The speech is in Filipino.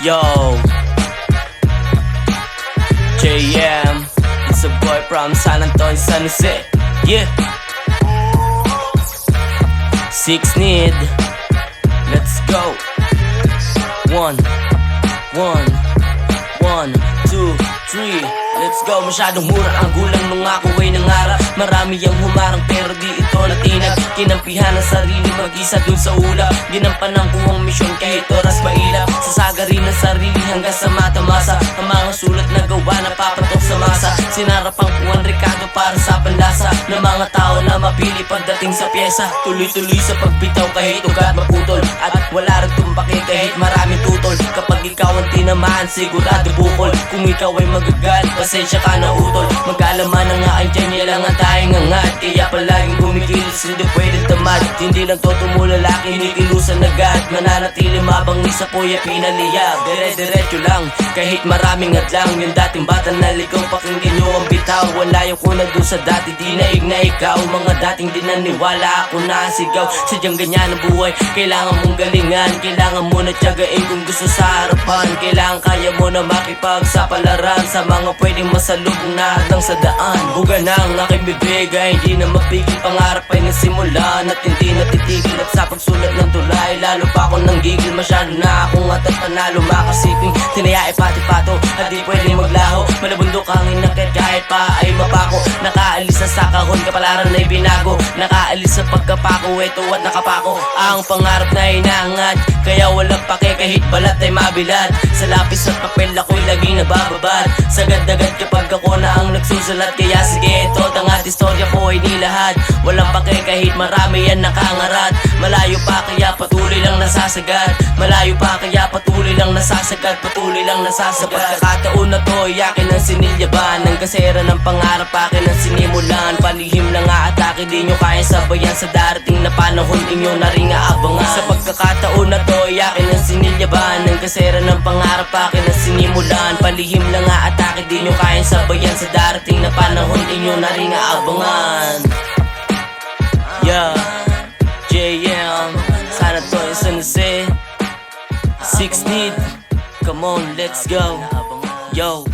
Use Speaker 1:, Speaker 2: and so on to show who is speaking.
Speaker 1: Yo, JM, it's a boy from San Antonio, San Jose. Yeah, Six Need, let's go. One, two, three, let's go. Masyadong mura ang gulang nung ako ay nangarap. Marami ang humarang pero di ito natinag. Kinampihan ang sarili mag-isa dun sa ulap. Ginampan ang buong misyon kahit oras mailap. Sasagarin ang sarili hanggang sa mata-masa. Ang mga sulat na gawa na papatok sa masa. Sinarap ang Juan Ricardo para sa panlasa ng mga tao na mapili pagdating sa pyesa. Tuloy-tuloy sa pagbitaw kahit ugat maputol. At wala rin tumbaki kahit maraming tutol. Kapag ikaw ang tinamaan sigurado bukol. Kung ikaw ay magagalit, pasensya ka na utol. Mag-alaman na nga ay dyan niya lang ang tayong angat. Kaya palaging kumikilos, hindi pwedeng tamad. Hindi lang to tumulaki, hinikilusan agad. Mananatili mabang isa po'y pinaliyab. Dire-diretso lang, kahit maraming adlang. Yung dating bata na ligaw, pakinggan nyo ang bitaw. Wala yung kuna dun sa dati, di naig na ikaw. Mga dating di naniwala, ako nasigaw. Sadyang ganyan ang buhay, kailangan mong galingan. Kailangan mo na tiyagain kung gusto sa harapan. Kailangan kaya mo na makipagsapalaran sa mga pwedeng masalubong na hadang sa daan. Buga ng aking bibig ay hindi na mapigil. Pangarap ay nasimulan at hindi natitigil. At sa pagsulat ng tulay, lalo pa ako nang gigil. Masyado na akong at panalo, makasiping tinayay pati-pato at di pwedeng maglaho. Malabundok ang inakit kahit pa ay mapako. Nakaalis na sa kahon, kapalaran ay binago. Nakaalis sa pagkapako, eto at nakapako. Ang pangarap na inangat, kaya walang pake kahit balat ay mabilat. Sa lapis at papel ako'y laging nabababad. Sagad-agad kapag ako na ang nagsusulat. Kaya sige, ito tangat istorya ko ay nilahad. Walang pake kahit marami yan nakangarat. Malayo pa kaya patuloy lang nasasagad. Malayo pa kaya patuloy lang nasasagad. Patuloy lang nasasagad. Sa pagkakataon na to, yakin ang sinilyaban. Ang kasera ng pangarap akin ang sinimulan. Palihim na nga atake, di nyo kaya sabayan. Sa darating na panahon, inyo na rin aabangan. Sa pagkakataon na to, yakin ang sinilyaban. Ang kasera ng pangarap akin ang sinimulan. Palihim na nga atake, di nyo kaya sabayan. Sa darating na panahon, inyo na rin aabangan. Yeah, JM, San Antonio, San Jose. Six Need, come on, let's go. Yo.